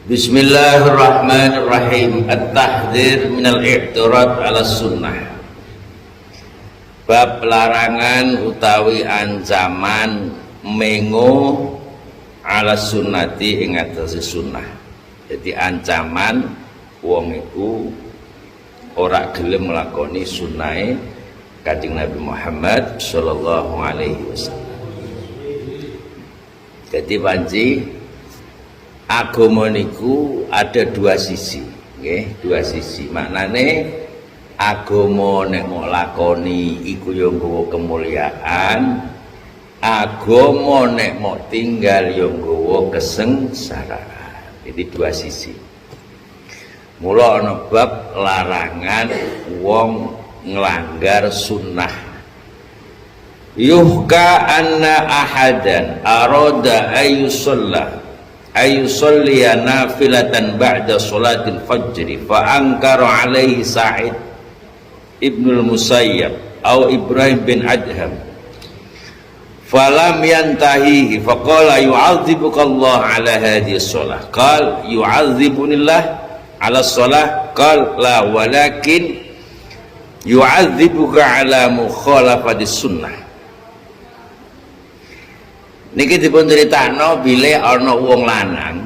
Bismillahirrahmanirrahim. At-tahdhir minal i'tirad 'ala sunnah. Bab larangan utawi ancaman mengo 'ala sunnati ing atase sunnah. Jadi ancaman wong iku ora gelem nglakoni sunnahe Kanjeng Nabi Muhammad sallallahu alaihi wasallam. Jadi panci agama niku ada dua sisi, nggih, dua sisi. Maknane agama nek mau lakoni iku ya nggawa kemuliaan, agama nek mau tinggal ya nggawa kesengsaraan. Jadi dua sisi. Mula ana bab larangan wong nglanggar sunnah. Yuhka anna ahadan arada ayusalliya nafilatan ba'da salatil fajr fa ankara alaihi Sa'id ibnul Musayyab atau Ibrahim bin Adham falam yantahihi faqala yu'adzibuka Allah ala hadhihi shalah qala yu'adzibunillah ala shalah qala la walakin yu'adzibuka ala mukhalafati sunnah. Niki dipun critakno bile ana wong lanang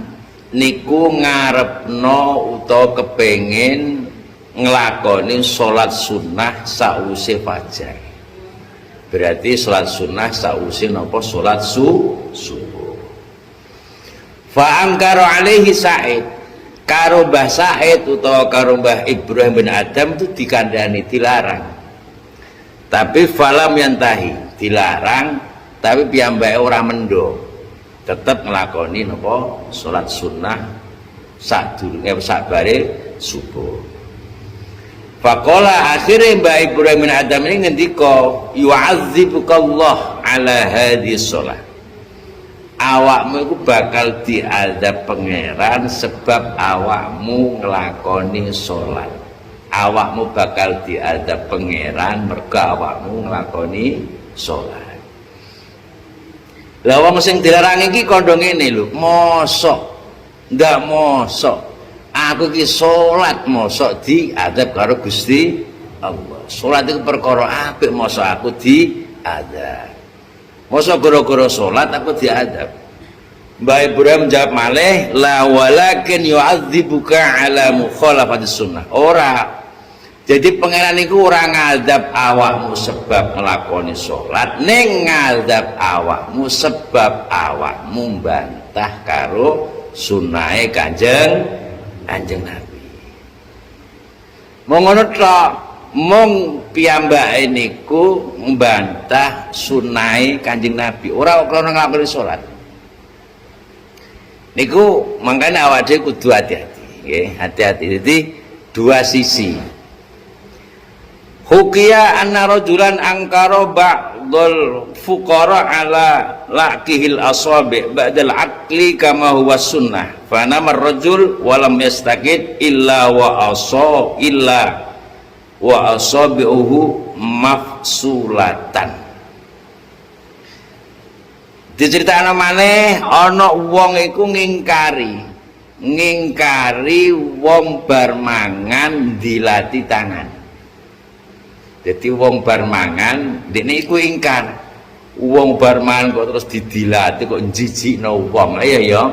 niku ngarepno utawa kepengin nglakoni salat sunnah sause fajar. Berarti salat sunnah sause napa salat subuh. Fa angkara alaihi Sa'id, karo Mbah Sa'id utawa karo Mbah Ibrahim bin Adam itu dikandani dilarang. Tapi falam yantahi, dilarang tapi piyambake ora mendo, tetep nglakoni napa salat sunnah sadurunge sakbare subuh. Faqala akhire Mbak Ibrahim bin Adam ini ngendika yu'adzibukallah ala hadhihi shalah. Awakmu iku bakal diadab pangeran sebab awakmu nglakoni salat. Awakmu bakal diadab pangeran mergo awakmu nglakoni salat. Lah wong sing dilarang iki kandha ngene lho, mosok ndak mosok aku iki salat mosok diadab karo Gusti Allah. Salat iku perkara apik, mosok aku diadab. Mosok gara-gara salat aku diadab. Mbah Ibrahim jawab malih, la walakin yu'adzibuka ala mukhalafati sunnah. Ora. Jadi pangeran iku ora ngadab awakmu sebab nglakoni salat, ning ngadab awakmu sebab awakmu mbantah karo sunnahe Kanjeng Nabi. Mong ngono tok, mung piyambake niku mbantah sunnahe Kanjeng Nabi, ora krana nglakoni salat. Niku mangkane awake dhewe kudu hati-hati, nggih, hati-hati. Jadi dua sisi. Hukiya anna rajulan angkara ba'dul fuqara ala laqihil asabi' ba'dal aqli kama huwa sunnah fa nama ar-rajul wa lam yastaqid illa wa asabi'uhu mafsulatan. Diceritakno maneh ana wong iku ngingkari wong bar mangan dilati tangan. Jadi wong bar mangan dekne iku ingkar. Wong bar mangan kok terus didilati kok njijikno wong. Iya ya.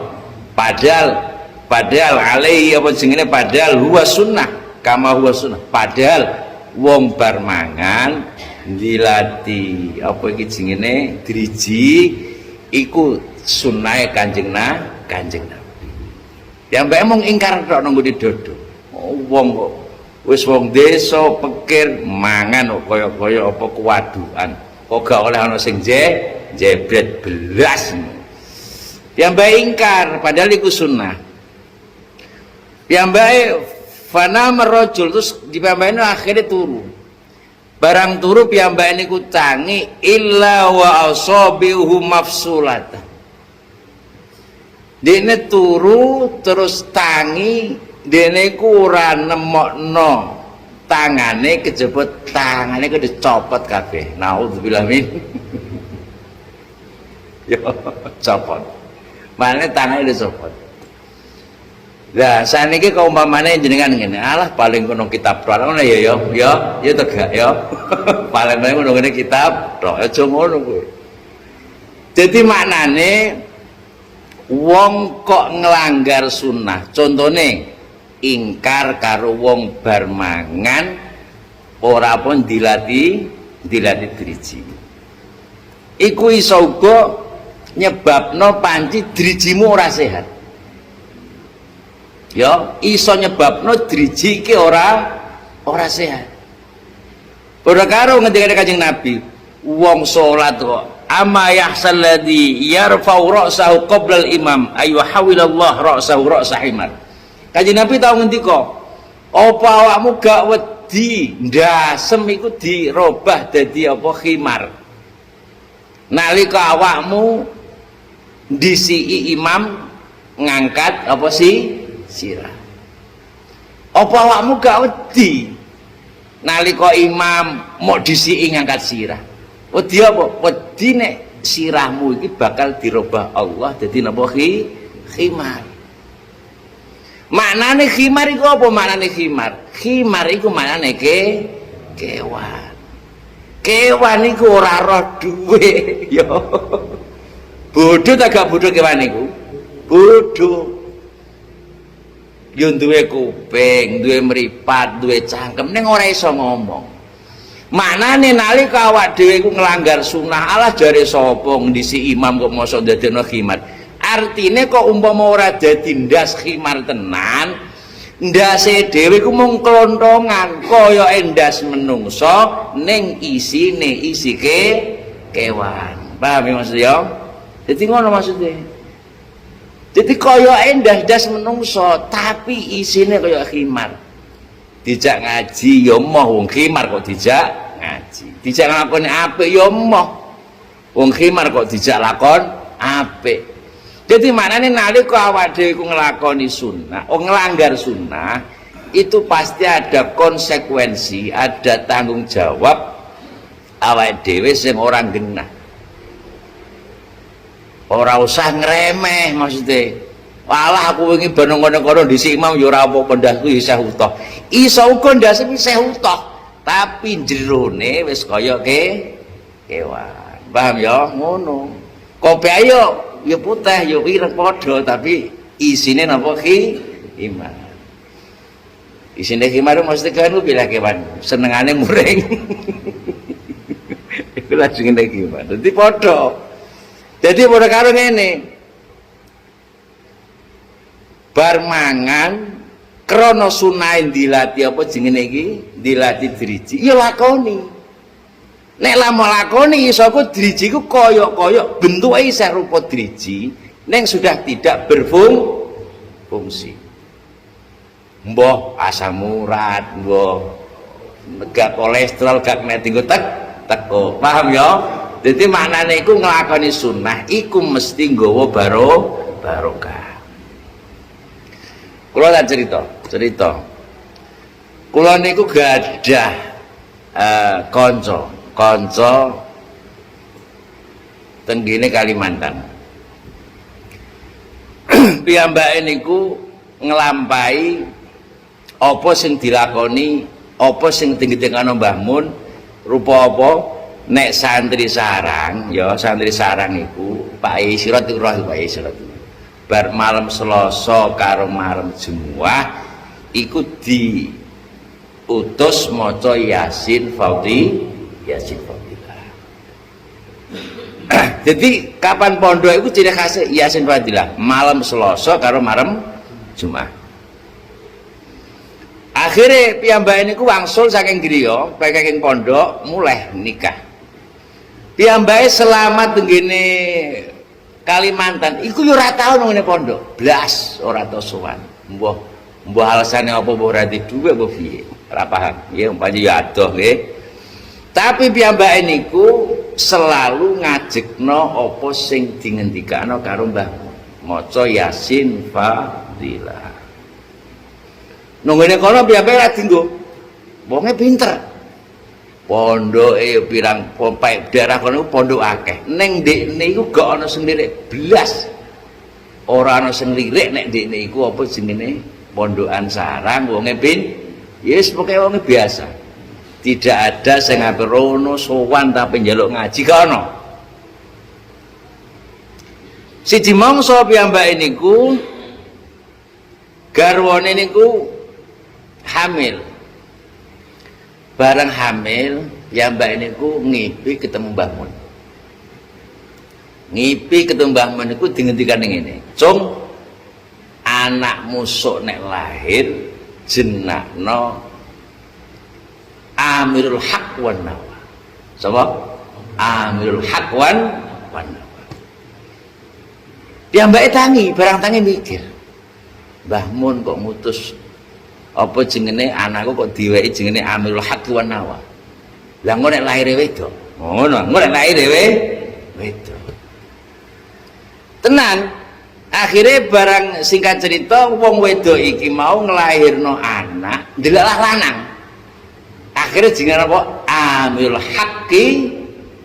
Padahal alaihi apa jenenge padahal huwa sunnah, kama huwa sunnah. Padahal wong bar mangan dilati apa iki jenenge driji iku sunnahe Kanjeng Nabi. Ya mbake mung ingkar tok nang nggone dodo. Oh, wong kok wis wong desa pikir mangan kaya-kaya apa kuwadukan. Kok gak oleh ana sing jebret belas. Piyambake ingkar padahal iku sunnah. Piyambake fana merojul terus dipiyambake akhirnya turu. Barang turu piyambake niku tangi illa wa asabihu mafsulat. Dene turu terus tangi dene ku ora nemokno tangane kejebut tangane ku dicopot kabeh. Naudzubillah min. Yo copot. Mane tangane dicopot. Lah saniki kaumpamane jenengan ngene, alah paling kono kitab tok ngono ya tegak ya. Paling ngono ngene kitab tok aja ngono kuwi. Dadi maknane wong kok nglanggar sunnah, contone ingkar karo wong bar mangan ora pun dilati driji. Iku iso uga nyebabno panci drijimu ora sehat. Ya, iso nyebabno driji iki ora sehat. Padha karo ngendikane Kanjeng Nabi, wong salat kok amma yahsal ladzi yarfa'u ra'sahu qabla al-imam ayu hawilallah ra'sahu ra'sa himar. Kanjeng Nabi tau ngendika, apa awakmu gak wedi ndasem iku dirobah dadi apa khimar. Nalika awakmu ndisiki imam ngangkat apa sih sirah. Apa awakmu gak wedi nalika imam mau disiki ngangkat sirah? Wedi apa? Wedi nek sirahmu iki bakal dirubah Allah dadi napa khimar. Maknane khimar iku apa maknane khimar? Khimar iku maknane kewan. Kewan iku ora roh duwe ya. Bodho ta gak bodho kewan iku? Bodho. Yo duwe kuping, duwe mripat, duwe cangkem ning ora iso ngomong. Maknane nalika awak dhewe iku nglanggar sunah, alah jare sapa ndisi imam kok mosok dadekno khimar. Artine kok umpama ora dadi ndas khimar tenan, ndase dhewe iku mung klontongan kaya ndas menungso ning isine isi kewan. Paham ya maksud ya? Dadi ngono maksudnya. Jadi kaya ndas menungso tapi isine kaya khimar. Dijak ngaji ya moh wong khimar kok dijak ngaji. Dijak nglakoni apik ya moh. Wong khimar kok dijak lakon apik. Jadi maknane nalika awak dhewe iku nglakoni sunnah, nglanggar sunnah, itu pasti ada konsekuensi, ada tanggung jawab awak dhewe sing orang genah. Ora usah ngremeh maksudnya. Walah aku wingi ben ngono-ngono dhisik imam ya ora apa-apa ndasku isih utuh. Iso uga ndase isih utuh, tapi jerone wis kaya kewan. Paham ya? Ngono. Kopi ayo ya putih ya ireng padha tapi isine napa khimar. Isine khimar mesti kan bilah kewan senengane muring. Iku langsung ngene khimar. Dadi padha. Jadi padha karo ngene. Bar mangan krana sunahe dilati apa jenenge iki? Dilati driji. Ya lakoni. Nek lamun lakoni iso ku driji ku kaya-kaya bentuke isih rupa driji, ning sudah tidak berfungsi. Mbah asam urat, mbah gak kolesterol, gak kena tinggo teko. Paham ya? Jadi maknane iku nglakoni sunnah iku mesti nggawa barokah. Kula tak cerita. Kula niku gadah kanca tenggene Kalimantan. Piyambake niku nglampahi apa sing dilakoni, apa sing tinggi-tingkano Mbah Mun, rupa apa nek santri sarang, ya santri sarang iku Pak Isirat iku roh Pak Isirat. Bar malam Selasa karo malam Jumat iku diutus maca Yasin Fadilah. Jadi kapan pondok itu ciri khasnya Yasin Fadilah malam Selasa karo malam Jumat. Akhirnya piyambake niku wangsul saking griya, saking pondok mulai nikah. Piyambake selamat tenggene Kalimantan iku yo ora tau nang ngene pondok, blas ora tau sowan. Mbah alasane apa mbah ora di dhuwit apa piye? Ora paham. Ya umpamane ya adoh nggih. Tapi piyambake niku selalu ngajekno apa sing dingendikano karo Mbah maca Yasin Fadilah. Nang ngene kono piyambake ora dienggo. Wonge pinter. Pondoke pirang pompai daerah kono pondok akeh. Ning ndekne iku gak ana sendiri blas. ora ana sing lirik nek ndekne iku apa jenenge pondokan sarang wonge pin yes pokoke wonge biasa. Tidak ada sing ape rono sowan tapi njaluk ngaji gak ono. Siji mangsa piyambake niku garwane niku hamil. Bareng hamil piyambake niku ngipi ketemu Mbah Mun. Ngipi ketemu Mbah Mun niku dingendikan ngene, "Cung, anakmu sok nek lahir jenakno Amirul Haq wan Nawa." Sapa? Amirul Haq wan Nawa. Piyambake tangi, barang tangi mikir. Mbah Mun kok ngutus apa jenenge anakku kok diwehi jenenge Amirul Haq wan Nawa. Lah ngono nek lahir wedok. Ngono, nek lahir wedok. Tenan, akhirnya barang singkat cerita wong wedok iki mau ngelahirno anak ndelalah lanang. Akhirnya jenenge apa? Amirul Haqqi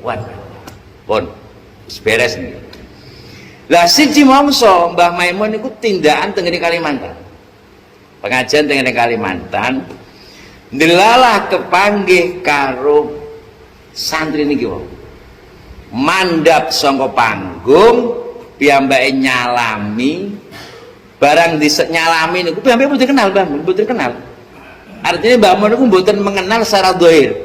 wan pun beres nih. Lah siji mangsa Mbah Maimun niku tindakan teng Kalimantan. Pengajian teng Kalimantan ndelalah kepanggih karo santri niki wae. Mandhap saka panggung piyambake nyalami barang nyalami niku piyambake mboten kenal Mbah Mun, mboten kenal. Artinya Mbah Mun niku mboten mengenal secara zahir.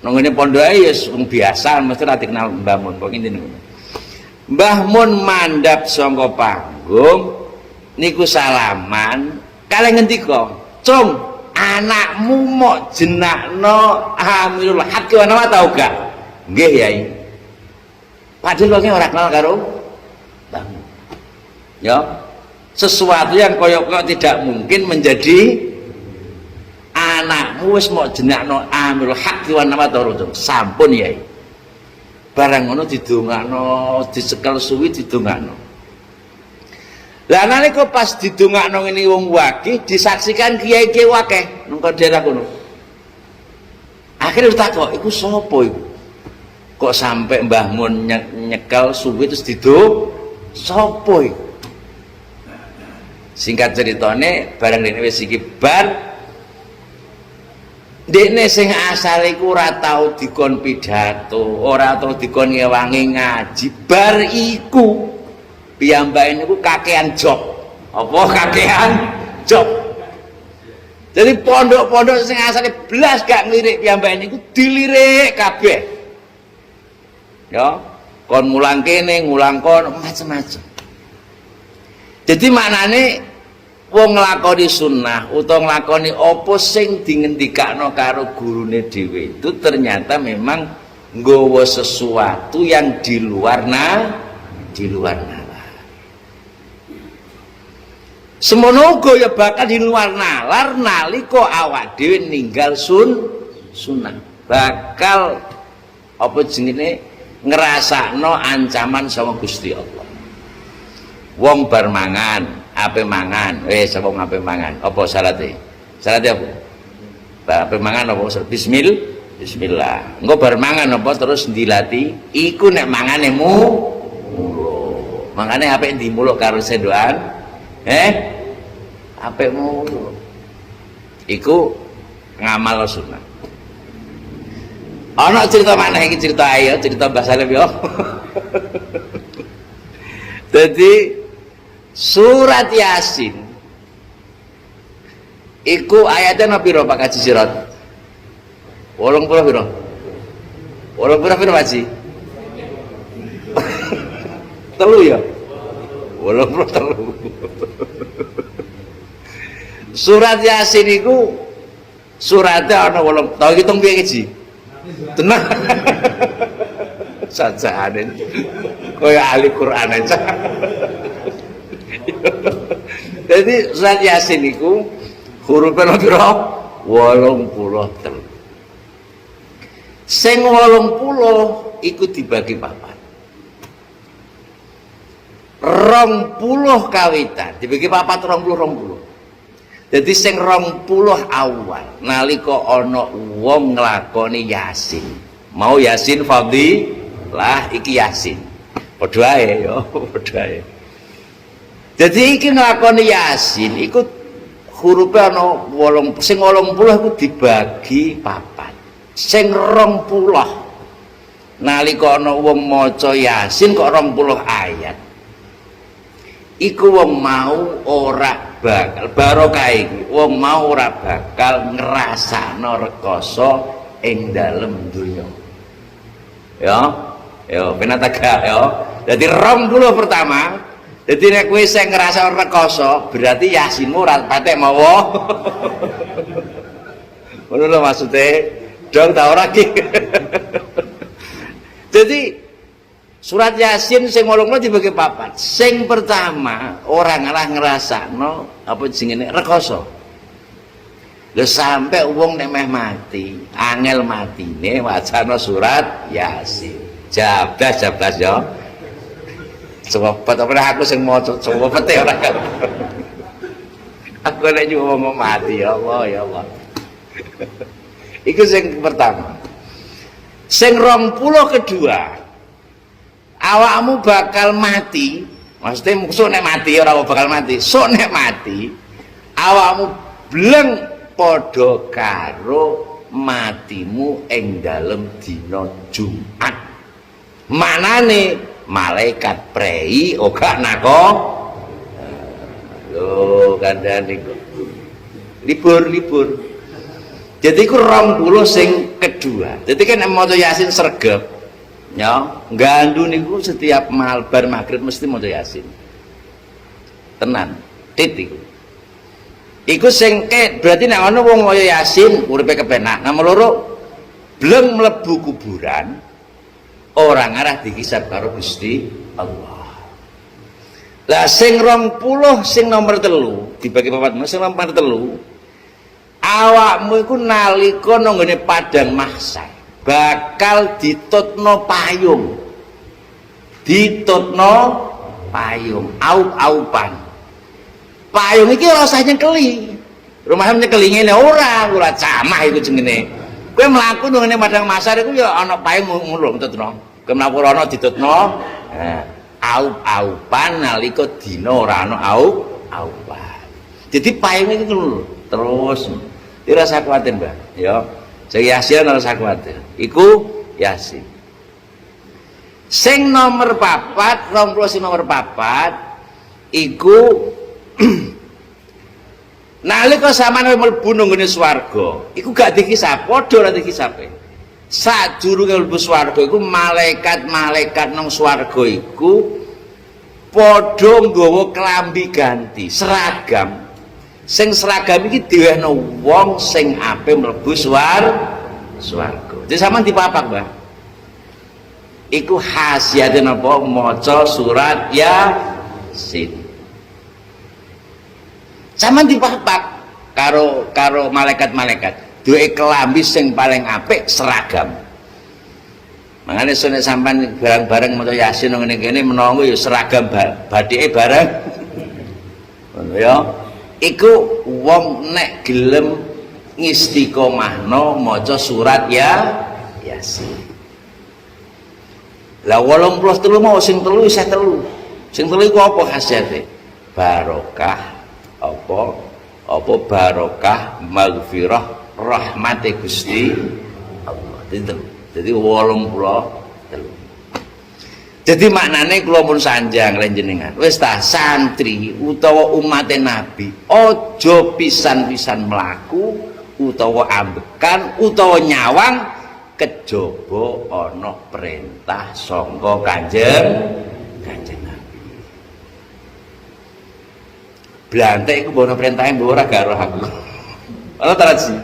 Nang ngene pondoke ya biasa mesti ora dikenal Mbah Mun kok ngene niku. Mbah Mun mandhap saka panggung niku salaman kalih ngendika, "Cung, anakmu mok jenakno Amirul Haqqi wan Nawa tau gak?" "Nggih, Yai." Padahal wong ora kenal karo Mbah Mun. Ya, sesuatu yang koyok-koyok tidak mungkin menjadi anakmu wis mok jenakno Amirul Haqqi wan Nawa ta urung? Sampun, Yai. Barang ngono didongakno, dicekel suwi didongakno. Lah nalika pas didongakno ngene wong wakih disaksikan kiai-kiai wakeh nang daerah kono. Akhirnya takok, "Iku sapa iku? Kok sampai Mbah Mun nyekel suwi terus diduk sapa iku?" Singkat ceritane barang dene wis iki bar dekne sing asal iku ora tau dikon pidato, ora tau dikon ngewangi ngaji. Bar iku piyambake niku kakean job. Apa kakean job? Jadi pondok-pondok sing asale blas gak nglirik piyambake niku dilirik kabeh. Ya, kon mulang kene, ngulang kon macam-macam. Jadi maknane wong nglakoni sunnah utawa nglakoni apa sing dingendikakno karo gurune dhewe itu ternyata memang nggawa sesuatu yang di luar nalar. Semono uga ya bakal di luar nalar nalika awak dhewe ninggal sunnah. Bakal apa jenenge ngrasakno ancaman sama Gusti Allah. Wong bar mangan, ape mangan, wong ape mangan, apa syaratnya? Syaratnya apa? Ape mangan apa? Bismillah. Engko bar mangan apa terus dilati, iku nek mangane muluk. Mangane ape ndi muluk karo sendokan? Ape muluk. Iku ngamal sunnah. Ana cerita maneh iki cerita ayo, cerita Mbah Salim yo. Jadi surat Yasin iku ayatnya nabi piro Pak Kaji Sirat? 80 piro? 80 piro Pak Kaji? Telu ya? 83. Surat Yasin iku suratnya ana 8. Tau hitung piye Ji? Tenang. Sajane kaya ahli Quran aja. Jadi surat Yasin itu hurufnya piro? 83. Sing 80 iku dibagi papat. 20 kawitan dibagi papat 20. Jadi sing 20 awal nalika ana wong nglakoni Yasin. Mau Yasin fadhilah iki Yasin. Padha ae ya, padha ae. Jadi iki nglakoni Yasin iku hurufe ana 8, sing 80 iku dibagi 4. Sing 20 nalika ana wong maca Yasin kok 20 ayat. Iku wong mau ora bakal barokah iki, wong mau ora bakal ngrasakno rekoso ing dalem donya. Ya, penataga ya. Dadi 20 pertama. Dadi nek kowe sing ngrasa rekoso, berarti Yasinmu ora patek mawa. Ngono lho maksude. Dong ta ora iki. Jadi surat Yasin sing 80 dibagi 4. Sing pertama orang ngalah ngrasakno apa jenenge rekoso. Lho sampai wong nek meh mati, angel matine wacana surat Yasin. Jablas ya. Sebab aku sing maca coba pete ora kan. Aku nek yo mau mati ya Allah. Iku sing pertama. Sing 20 kedua. Awakmu bakal mati, maksudnya sok nek mati ora bakal mati. Sok nek mati, awakmu bleng padha karo matimu ing dalem dina Jumat. Manane malaikat prei ora nako. Lho kandhane libur. Jadi iku 20 sing kedua. Jadi kan maca Yasin sregep. Ya, nggandu niku setiap bar maghrib mesti maca Yasin. Tenan, titik. Iku sing berarti nek ana wong maca Yasin uripe kepenak. Nomor loro bleng mlebu kuburan orang arah dikisap karo Gusti Allah. Lah sing 20 sing nomor 3 dibagi 4 sing nomor 3 awakmu iku nalika nang nggone padang mahsyar bakal ditutno payung. Aup-aupan. Payung iki ora usah nyekeli. Rumahnya nyekeli ngene ora camah iku jenenge. Kowe mlaku nang ngene padang mahsyar iku ya ana payung ngono ditutno. Kowe mlaku ana ditutno. Aup-aupan nalika dina ora ana aup-aupan. Jadi payung iki ngono terus. Ora usah kuwatir, Mbak. Ya. Sing Yasin ora usah kuwatir. Iku Yasin. Sing nomor 4, 20 sing nomor 4 iku nalika sampeyan mlebu nang ngene swarga, iku gak dikisap, padha ora dikisape. Sadurunge mlebu swarga iku malaikat-malaikat nang swarga iku padha nggawa klambi ganti, seragam. Sing seragam iki diwehno wong sing ape mlebu swarga. Jadi sampean dipapak, Mbah. Iku khasiate napa maca surat Yasin. Sampeyan dipapak karo malaikat-malaikat. Duwe kelambi sing paling apik seragam. Mangane nek sampean bareng-bareng maca Yasin ngene kene menawa ya seragam bathike bareng. Ngono ya. Iku wong nek gelem ngistiqomahno maca surat Yasin. Lah 83 mau sing 3 isih 3. Sing 3 iku apa khasiate? Barokah apa barokah maghfirah rahmate Gusti Allah. Jadi 83. Jadi maknane kula pun sanjang lan jenengan. Wis ta santri utawa umat Nabi aja pisan-pisan mlaku utawa ambekan utawa nyawang kejaba ana perintah saka Kanjeng Nabi. Blantek iku bono perintahe mbok ora gak roh aku. Ana ta sih?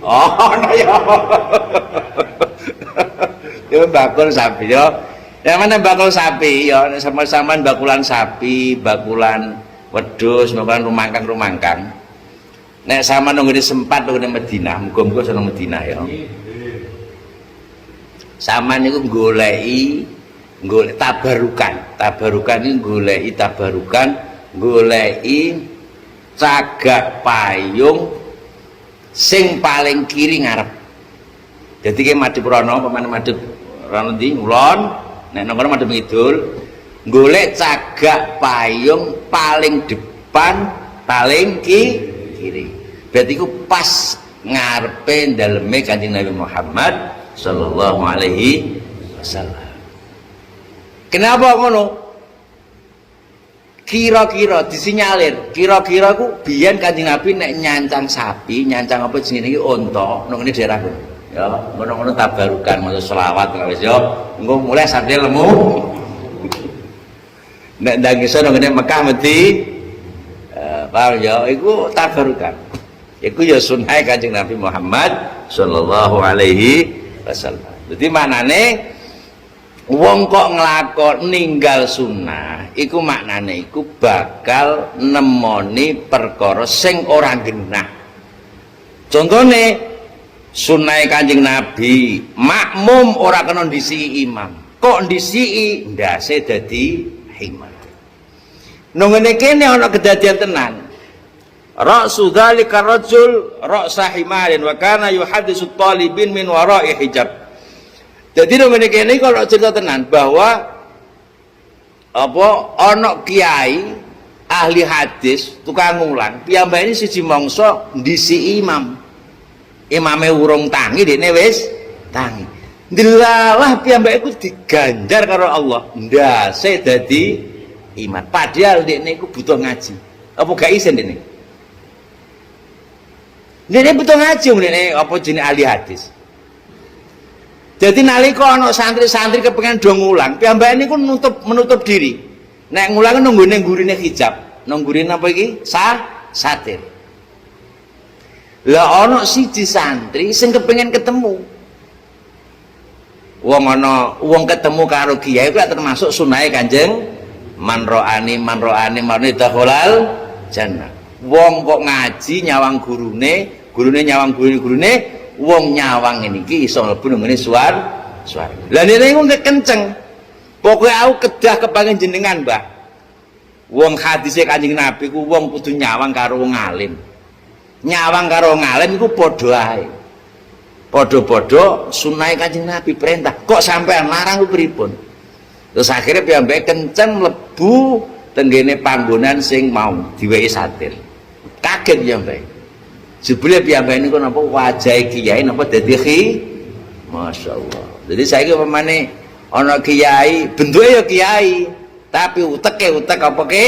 Oh, ana ya. Yo bakul sapi yo. Ya mana bakul sapi ya sama-sama bakulan sapi, bakulan wedhus, bakulan rumangkang. Nek sama nunggu sempat nunggu Madinah, muga-muga sono Madinah ya. Sama niku golek tabarukan ini goleki cagak payung sing paling kiri ngarep. Jadi ki madhep rono, pamane madhep rono ndi ngulon. Nek nang kono madhep ngidul, golek cagak payung paling depan paling kiri. Berarti iku pas ngarepe daleme Kanjeng Nabi Muhammad sallallahu alaihi wasallam. Kenapa ngono? Kira-kira disinyalir, kira-kira ku biyen Kanjeng Nabi nek nyancang sapi, nyancang apa jenenge iki unta nang ngene daerah ku. Ya, ngono-ngono tabarukan maca selawat wis ya. Engko mulai sadhe lemu. Nek ndang iso nang ngene Mekah mesti paham ya, iku tabarukan. Iku ya sunah Kanjeng Nabi Muhammad sallallahu alaihi wasallam. Dadi maknane wong kok nglakon ninggal sunnah iku maknane iku bakal nemoni perkara sing ora genah. Contone sunah Kanjeng Nabi makmum ora kena ndisiki imam. Kok ndisiki ndase dadi imam. Nang ngene kene ana kedadian tenan. Ra'su dzalika rajul ra'sa himarin wa kana yuhaddisu talibin min wara'i hijab. Jadi nang ngene kene kalau cerita tenan bahwa apa ana kiai ahli hadis tukang ngulang piyambake siji mangsa ndisi imam. Imame urung tangi dekne wis tangi. Ndelalah piyambake iku diganjar karo Allah. Ndase dadi imam. Padahal dekne iku butuh ngaji. Apa gak isin dekne? Dekne butuh ngaji dekne apa jenenge ahli hadis. Jadi nalika ana santri-santri kepengin do ngulang, piyambake niku menutup diri. Nek ngulang nunggu ning gurine hijab, nang gurine apa iki? Satir. Lah ana siji santri sing kepengin ketemu. Wong ketemu karo kiai kuwi termasuk sunahe Kanjeng manroani marni dakhalal jannah. Wong kok ngaji nyawang gurune nyawang gurune wong nyawang niki iso mlebu nang ngene swarga. Lah nene iku kenceng. Pokoke aku kedah kepangen jenengan, Mbah. Wong hadise Kanjeng Nabi ku wong kudu nyawang karo wong alim. Nyawang karo wong alim iku padha ae. Padha-padha sunah Kanjeng Nabi perintah. Kok sampean larang ku pripun? Terus akhirnya piyambake kenceng mlebu tenggene panggonan sing mau diwehi satir. Kaget piyambake. Jebule piyambake niku napa wajahe kiai napa dadi masyaallah. Jadi saiki pemane ana kiai bentuke ya kiai, tapi uteke utek apa ke?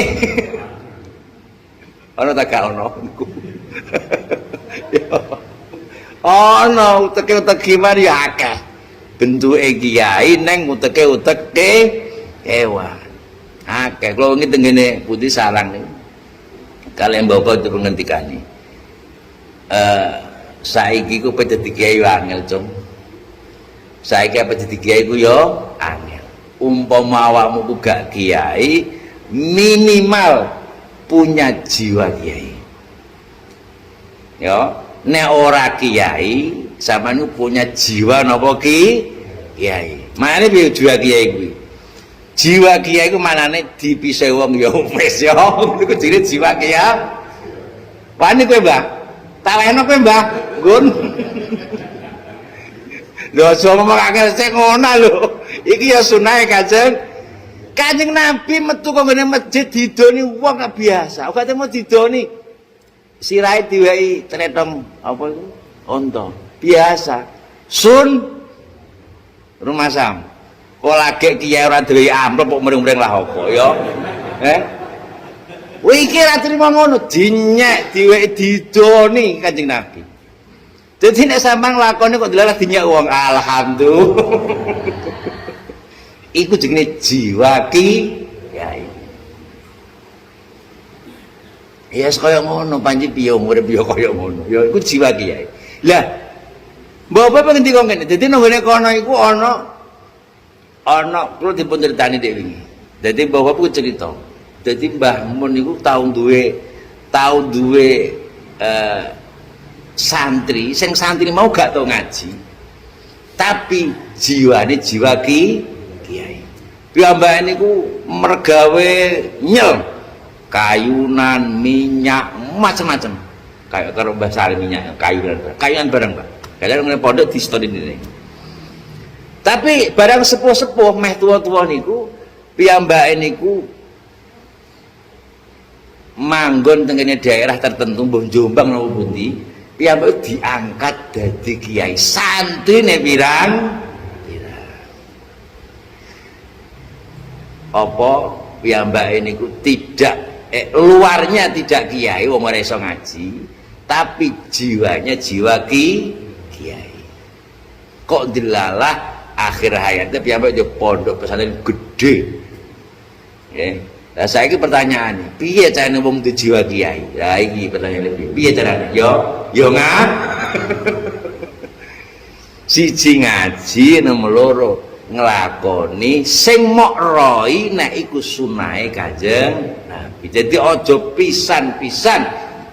Ana tak gak ono niku. Ana uteke-utek gimana ya akeh. Bentuke kiai neng uteke hewan. Akeh kula wingi tengene Putih Sarang niku. Kalian bapak itu ngendikani. Saiki ku pe dadi kiai angel, Cung. Saiki apa dadi kiai ku yo angel. Umpama awakmu ku gak kiai, minimal punya jiwa kiai. Yo, nek ora kiai, sampeyan punya jiwa napa kiai. Makane piye jiwa kiai kuwi? Jiwa kiai ku manane dipisah wong ya wis ya. Niku jenenge jiwa kiai. Wani kowe, Mbah? Tak leno kowe, Mbah. Nggon. Lho aja ngomong akeh sik ngono lho. Iki ya sunah Kanjeng Nabi metu kok ngene masjid didoni wong gak biasa. Kok mau didoni sirahe diwehi tretong apa iku? Unta. Biasa. Sun rumah sam. Kok lagi kiai ora duwe amplop kok mring-mring lah apa ya? Iki ra trimo ngono, dinyek diwehi didoni Kanjeng Nabi. Dadi nek sampean nglakoni kok dilalah dinyek wong alhamdulillah. Iku jenenge jiwa kiai. Ya kaya ngono panci piye urip ya kaya ngono. Ya iku jiwa kiai. Lah mbok pengen dikon kene. Dadi nang ngene kono iku ana kula dipun critani dek wingi. Dadi bapak cerita. Dadi Mbah Mun niku tau duwe santri, sing santri mau gak tau ngaji. Tapi jiwane jiwa kiai. Piyambake niku mergawe nyel kayunan, minyak, macam-macam. Kayak karo Mbah Salim minyak, kayunan barang, Pak. Kadang ngene pondok distori ini. Tapi barang sepuh-sepuh meh tua-tua niku piyambake niku manggon tengene daerah tertentu mbuh Jombang napa pundi piyambake diangkat dadi kiai santrine pirang apa piyambake niku tidak luarnya tidak kiai wong ora iso ngaji tapi jiwanya jiwa kiai kok dilalah akhir hayatnya piyambake yo pondok pesantren gede nggih. Lah saiki pertanyaane, piye carane wong duwe jiwa kiai? Lah iki pertanyaane piye carane? Yo siji ngaji nomor loro nglakoni sing mok roi nek iku sunahe Kanjeng Nabi. Jadi aja pisan-pisan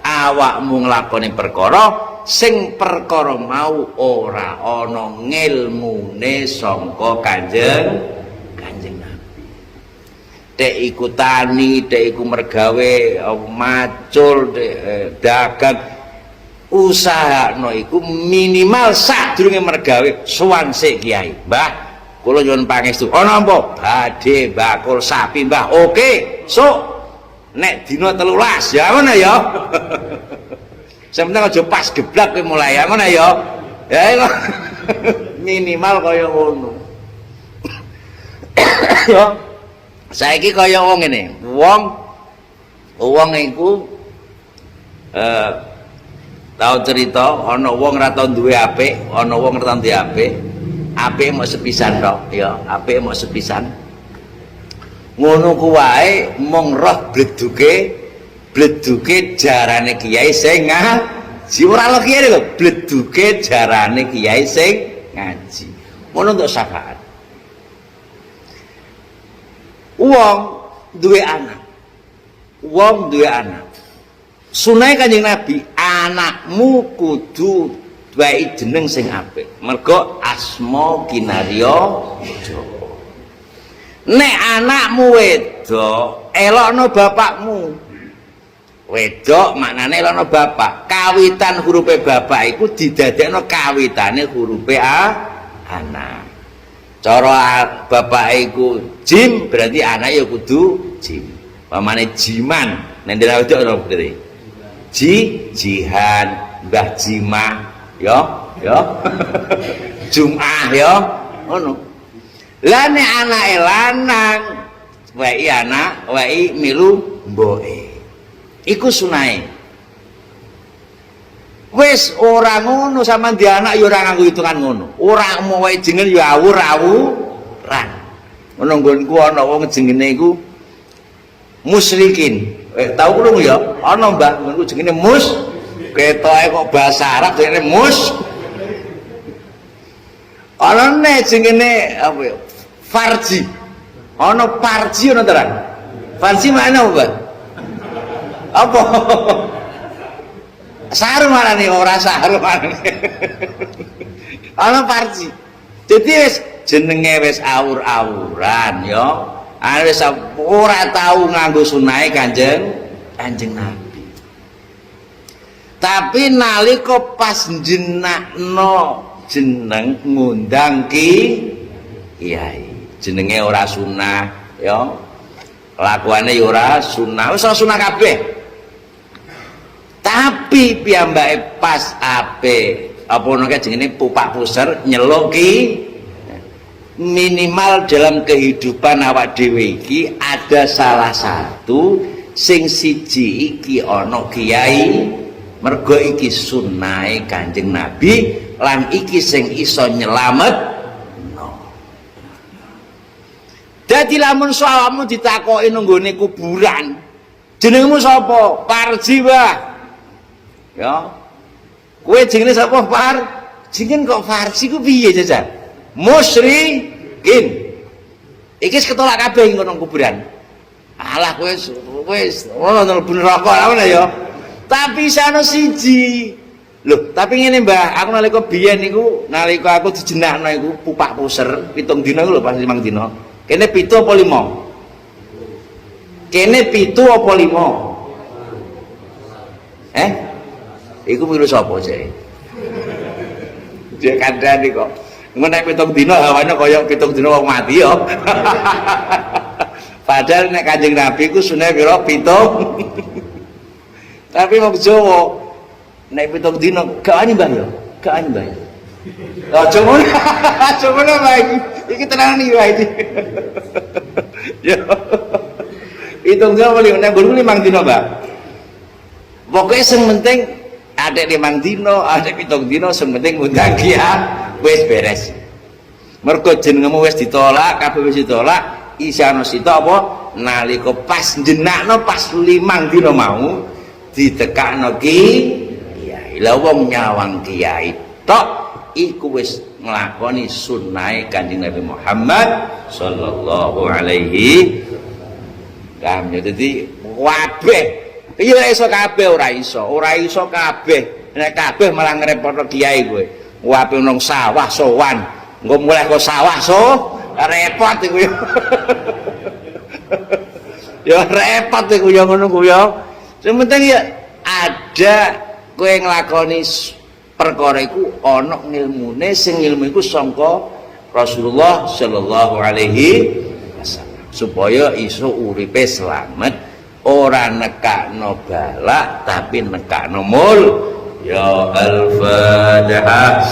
awakmu nglakoni perkara sing perkara mau ora ana ngilmune sangka Kanjeng Nabi. Dek iku tani, dek iku mergawe macul, dagang usahakno iku minimal sadurunge mergawe sowan sik kiai. Mbah, kula nyuwun pangestu. Ana apa? Badhe bakul sapi, Mbah. Oke, sok nek dina 13 ya ngono ya. Sementara aja pas geblak kowe mulai ya ngono ya. Ya minimal kaya ngono. Ya. Saiki kaya wong ngene. Wong iku tau cerita ana wong ora tau duwe apik, ana wong ora tau duwe apik. Apike mok sepisan tok, ya, apike mok sepisan. Ngono ku wae mung roh bleduke jarane kiai sing ngaji. Ora lho kiai lho, bleduke jarane kiai sing ngaji. Ngono untuk syafaat. Wong duwe anak. Sunai Kanjeng Nabi, anakmu kudu duwe jeneng sing apik. Mergo asma kinarya Jawa. Nek anakmu wedok, elokno bapakmu. Wedok maknane elokno bapak. Kawitan hurufe bapak iku didadekno kawitane hurufe anak. Cara bapak iku jim berarti anak ya kudu jim. Pamane jiman, nek dhewe wedok ora berarti. Jihan, Mbah Jimah, ya. Jum'ah ya, ngono. Lah nek anake lanang, wae anak, wae milu mboke. Iku sunahe. Wis ora ngono sampean di anak ya ora nganggo hitungan ngono. Ora mau wae jeneng ya awur-awuran. Ngono nggonku ana wong jenenge iku musyrikin. Tahu kurung ya? Ana Mbah nggonku jenenge mus. Ketoke kok bahasa Arab jenenge mus. Ana ne jenenge apa ya? Farji. Ana parji ana terang. Farji mana apa? Apa? Saru mana nih ora saru mana nih. Ana parji. Dadi wis jenenge wis awur-awuran ya. Wis ora tau nganggo sunahe Kanjeng Nabi. Tapi nalika pas jenakno jeneng ngundang kiai. Jenenge ora sunah ya. Lakuane ya ora sunah. Wis sunah kabeh. Tapi piyambake pas ape apa nake jenenge pupak puser nyeluk minimal dalam kehidupan awak dhewe iki ada salah satu sing siji iki ana kiai mergo iki sunahe Kanjeng Nabi lan iki sing iso nyelamet. Dadi lamun soalmu ditakoki nang nggone kuburan jenengmu sapa? Parji, Mbah. Ya. Kowe jenenge sapa, Par? Jeneng kok Farsi ku piye, Jajan? Musyrikin. Iki ketolak kabeh ngono kuburan. Alah kowe wis ono mlebu neraka ngono ya. Tapi sana siji. Loh, tapi ngene, Mbah, aku nalika biyen niku, nalika aku dijenakno iku pupak puser 7 dina iku lho pas 5 dina. Kene 7 apa 5? Kene 7 apa 5? Iku milu sapa sih? Dia kandhani kok. Engko nek 7 dina hawane kaya 7 dina wong mati ya. Padahal nek Kanjeng Nabi ku sunah pira 7. Tapi wong Jawa nek 7 dina gak ani Mbah ya, gak ani Mbah. Aja ngono. Aja ngono Mbah iki tenan iki Mbah iki. Ya. 7 dina wali nek guru 5 dina Mbah. Pokoke sing penting ada 5 dina, ada 7 dina sing penting ngundang dia wis beres. Mergo jenengmu wis ditolak, kabeh wis ditolak. Isana sita apa nalika pas jenakno pas 5 dina mau ditekakno kiai. Lah wong nyawang kiai tok iku wis nglakoni sunnahe Kanjeng Nabi Muhammad sallallahu alaihi wasallam. Dadi kabeh iya iso kabeh ora iso kabeh. Nek kabeh malah ngrepotno kiai kowe. Wape nang sawah sowan, engko mulai kok sawah repot iku ya. Ya repot iku ya ngono ku ya. Sing penting ya ada kowe nglakoni perkara iku ana ngilmune, sing ilmu iku sangka Rasulullah sallallahu alaihi wasallam supaya iso uripe slamet, ora nekakno balak tapi nekakno mul. Ya al-Fatihah.